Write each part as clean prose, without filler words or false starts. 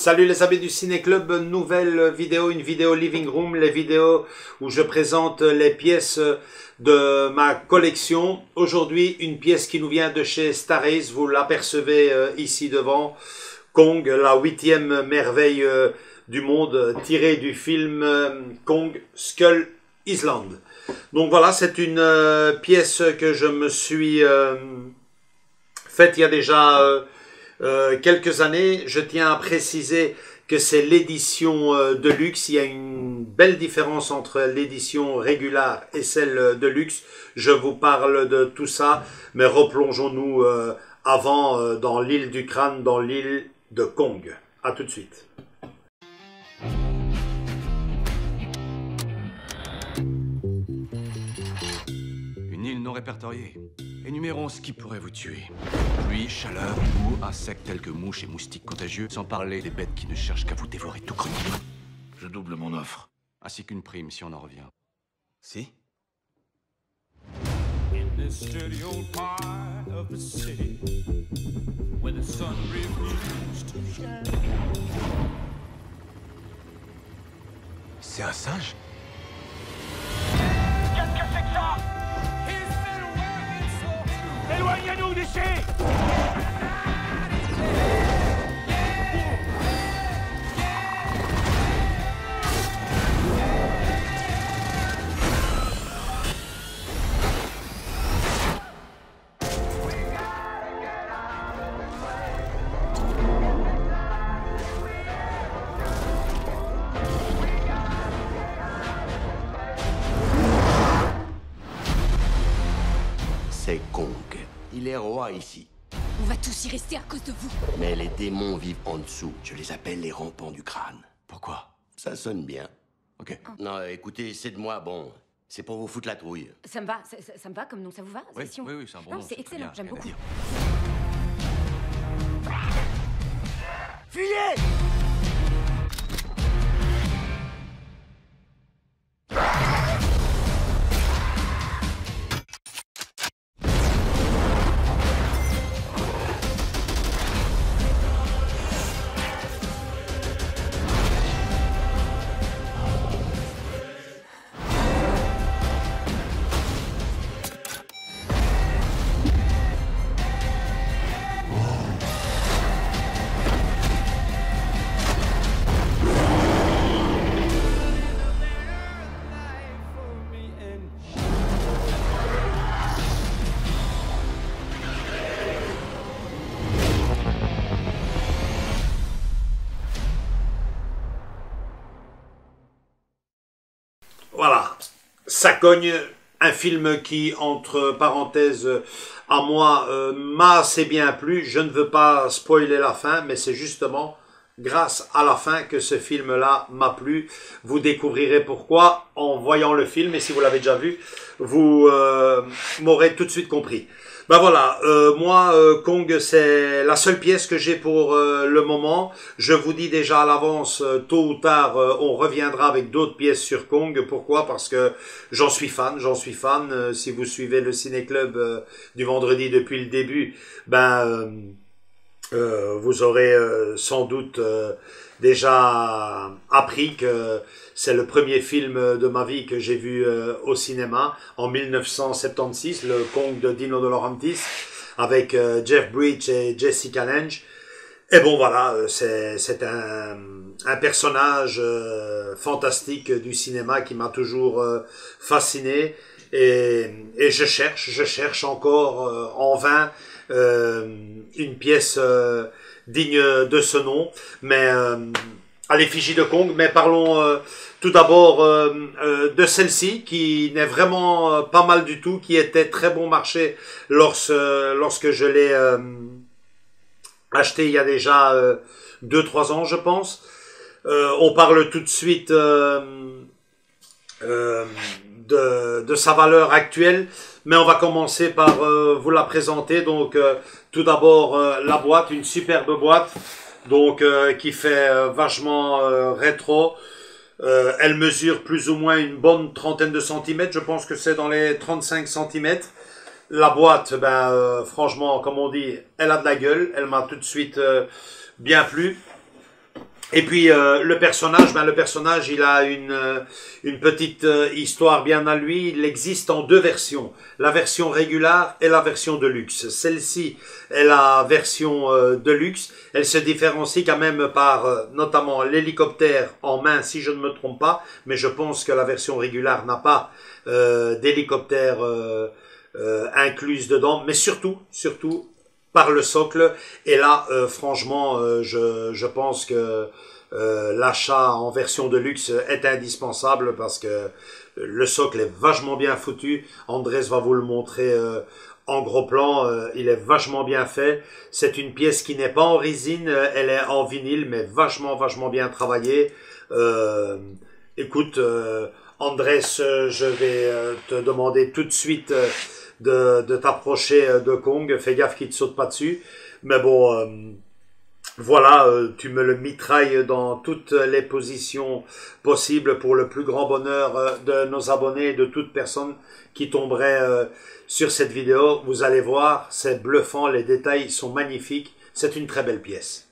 Salut les amis du Ciné Club, nouvelle vidéo, une vidéo Living Room, les vidéos où je présente les pièces de ma collection. Aujourd'hui, une pièce qui nous vient de chez Star Ace, vous l'apercevez ici devant, Kong, la 8e merveille du monde, tirée du film Kong Skull Island. Donc voilà, c'est une pièce que je me suis faite il y a déjà quelques années. Je tiens à préciser que c'est l'édition de luxe. Il y a une belle différence entre l'édition régulière et celle de luxe. Je vous parle de tout ça, mais replongeons-nous avant dans l'île du crâne, dans l'île de Kong. À tout de suite. Une île non répertoriée. Énumérons ce qui pourrait vous tuer. Pluie, chaleur, boue, insectes tels que mouches et moustiques contagieux, sans parler des bêtes qui ne cherchent qu'à vous dévorer tout cru. Je double mon offre. Ainsi qu'une prime si on en revient. Si? In this dirty old part of the city, where the sun refused to shine. C'est un singe? Qu'est-ce que c'est que ça? Éloignez-nous d'ici! C'est Kong. Il est roi ici. On va tous y rester à cause de vous. Mais les démons vivent en dessous. Je les appelle les rampants du crâne. Pourquoi? Ça sonne bien. Ok. Non, écoutez, c'est de moi, bon. C'est pour vous foutre la trouille. Ça me va, ça me va comme nom, ça vous va? Oui, Si on- oui, c'est un bon Non, nom, c'est très excellent, bien, j'aime rien à beaucoup. dire. Fuyez! Voilà, ça cogne, un film qui, entre parenthèses, à moi, m'a assez bien plu. Je ne veux pas spoiler la fin, mais c'est justement grâce à la fin que ce film-là m'a plu. Vous découvrirez pourquoi en voyant le film, et si vous l'avez déjà vu, vous m'aurez tout de suite compris. Ben voilà, moi, Kong, c'est la seule pièce que j'ai pour le moment. Je vous dis déjà à l'avance, tôt ou tard, on reviendra avec d'autres pièces sur Kong. Pourquoi? Parce que j'en suis fan, si vous suivez le Ciné Club du vendredi depuis le début, vous aurez sans doute déjà appris que c'est le premier film de ma vie que j'ai vu au cinéma en 1976, le Kong de Dino De Laurentiis, avec Jeff Bridges et Jessica Lange. Et bon voilà, c'est un personnage fantastique du cinéma qui m'a toujours fasciné, et je cherche encore en vain une pièce digne de ce nom, mais à l'effigie de Kong. Mais parlons tout d'abord de celle-ci, qui n'est vraiment pas mal du tout, qui était très bon marché lorsque je l'ai acheté il y a déjà 2-3 ans, je pense. On parle tout de suite de sa valeur actuelle, mais on va commencer par vous la présenter. Donc tout d'abord la boîte, une superbe boîte, donc qui fait vachement rétro. Elle mesure plus ou moins une bonne trentaine de centimètres, je pense que c'est dans les 35 centimètres. La boîte, franchement, comme on dit, elle a de la gueule, elle m'a tout de suite bien plu. Et puis le personnage, il a une petite histoire bien à lui. Il existe en deux versions, la version régulière et la version de luxe. Celle-ci est la version de luxe. Elle se différencie quand même par notamment l'hélicoptère en main, si je ne me trompe pas. Mais je pense que la version régulière n'a pas d'hélicoptère incluse dedans. Mais surtout par le socle. Et là, franchement, je pense que l'achat en version de luxe est indispensable parce que le socle est vachement bien foutu. Andrés va vous le montrer en gros plan. Il est vachement bien fait. C'est une pièce qui n'est pas en résine, elle est en vinyle, mais vachement bien travaillée. Écoute, Andrés, je vais te demander tout de suite de t'approcher de Kong. Fais gaffe qu'il te saute pas dessus. Mais bon, voilà, tu me le mitrailles dans toutes les positions possibles pour le plus grand bonheur de nos abonnés et de toute personne qui tomberait sur cette vidéo. Vous allez voir, c'est bluffant, les détails sont magnifiques. C'est une très belle pièce.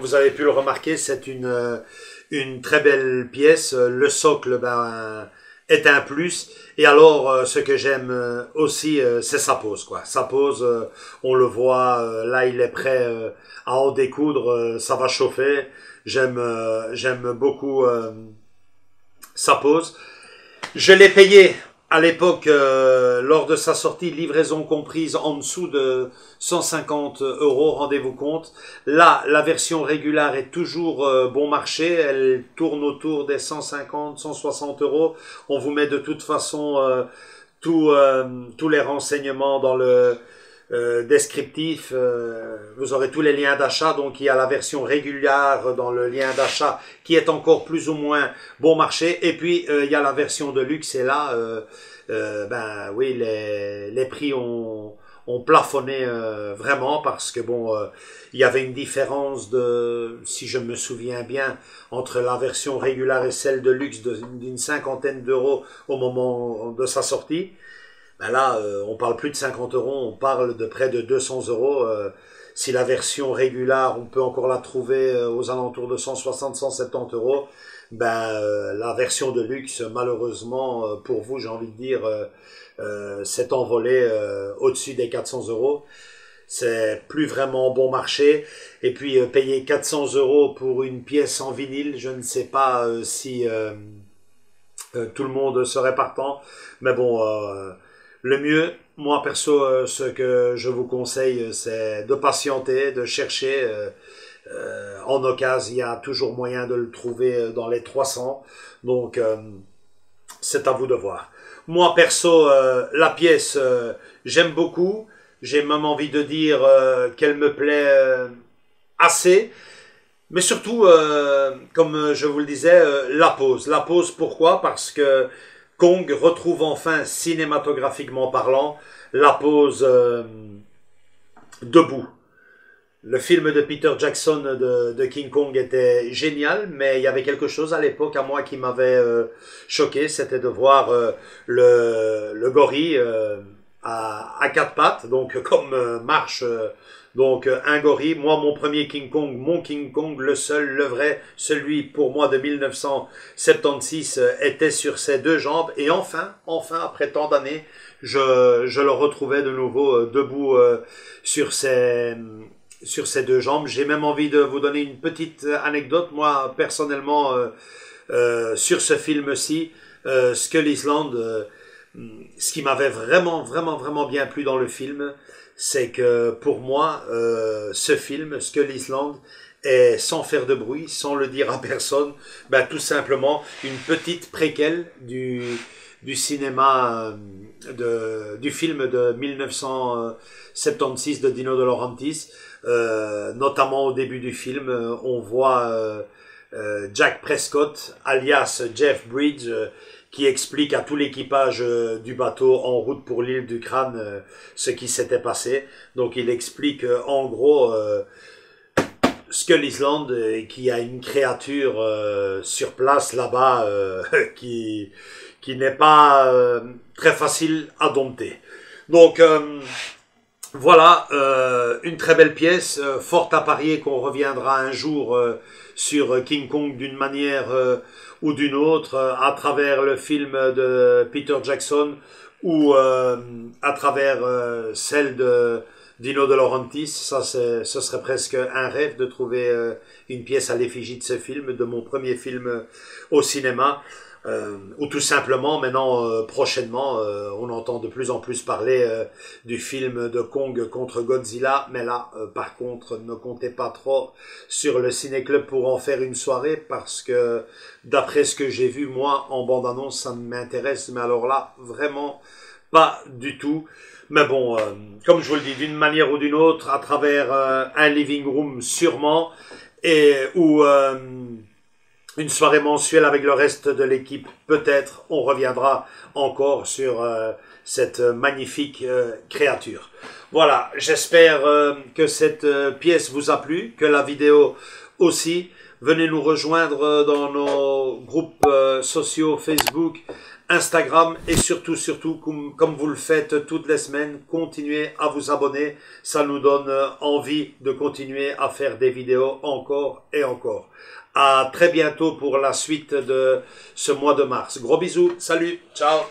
vous avez pu le remarquer, c'est une très belle pièce. Le socle est un plus. Et alors, ce que j'aime aussi, c'est sa pose, quoi. Sa pose, on le voit, là, il est prêt à en découdre, ça va chauffer. J'aime beaucoup sa pose. Je l'ai payé à l'époque, lors de sa sortie, livraison comprise en dessous de 150 €, rendez-vous compte. Là, la version régulière est toujours bon marché, elle tourne autour des 150, 160 €. On vous met de toute façon tous les renseignements dans le descriptif. Vous aurez tous les liens d'achat, donc il y a la version régulière dans le lien d'achat qui est encore plus ou moins bon marché, et puis il y a la version de luxe, et là oui, les prix ont plafonné vraiment, parce que bon, il y avait une différence de, si je me souviens bien, entre la version régulière et celle de luxe d'une cinquantaine d'euros au moment de sa sortie. Ben là, on parle plus de 50 €, on parle de près de 200 €. Si la version régulière, on peut encore la trouver aux alentours de 160, 170 €, la version de luxe, malheureusement, pour vous, j'ai envie de dire, s'est envolée au-dessus des 400 €. C'est plus vraiment bon marché. Et puis, payer 400 € pour une pièce en vinyle, je ne sais pas si tout le monde serait partant. Mais bon, le mieux, moi perso, ce que je vous conseille, c'est de patienter, de chercher. En occasion, il y a toujours moyen de le trouver dans les 300. Donc, c'est à vous de voir. Moi perso, la pièce, j'aime beaucoup. J'ai même envie de dire qu'elle me plaît assez. Mais surtout, comme je vous le disais, la pose. La pose, pourquoi? Parce que Kong retrouve enfin, cinématographiquement parlant, la pose debout. Le film de Peter Jackson de King Kong était génial, mais il y avait quelque chose à l'époque à moi qui m'avait choqué, c'était de voir le gorille à quatre pattes, donc comme marche donc un gorille. Moi, mon premier King Kong, mon King Kong, le seul, le vrai, celui pour moi de 1976, était sur ses deux jambes, et enfin, après tant d'années, je le retrouvais de nouveau debout sur ses deux jambes. J'ai même envie de vous donner une petite anecdote. Moi, personnellement, sur ce film-ci, Skull Island, ce qui m'avait vraiment bien plu dans le film, c'est que pour moi, ce film, Skull Island, est, sans faire de bruit, sans le dire à personne, tout simplement une petite préquelle du cinéma, du film de 1976 de Dino De Laurentiis. Notamment au début du film, on voit Jack Prescott, alias Jeff Bridges, qui explique à tout l'équipage du bateau en route pour l'île du Crâne ce qui s'était passé. Donc il explique en gros Skull Island, qui a une créature sur place là-bas qui n'est pas très facile à dompter. Donc voilà, une très belle pièce, fort à parier qu'on reviendra un jour sur King Kong d'une manière ou d'une autre, à travers le film de Peter Jackson ou à travers celle de Dino De Laurentiis. Ça, ce serait presque un rêve de trouver une pièce à l'effigie de ce film, de mon premier film au cinéma. Ou tout simplement, maintenant, prochainement, on entend de plus en plus parler du film de Kong contre Godzilla, mais là, par contre, ne comptez pas trop sur le Ciné-Club pour en faire une soirée, parce que, d'après ce que j'ai vu, moi, en bande-annonce, ça m'intéresse, mais alors là, vraiment pas du tout. Mais bon, comme je vous le dis, d'une manière ou d'une autre, à travers un living room sûrement, ou une soirée mensuelle avec le reste de l'équipe, peut-être, on reviendra encore sur cette magnifique créature. Voilà, j'espère que cette pièce vous a plu, que la vidéo aussi. Venez nous rejoindre dans nos groupes sociaux, Facebook, Instagram et surtout, comme vous le faites toutes les semaines, continuez à vous abonner. Ça nous donne envie de continuer à faire des vidéos encore et encore. À très bientôt pour la suite de ce mois de mars. Gros bisous, salut, ciao.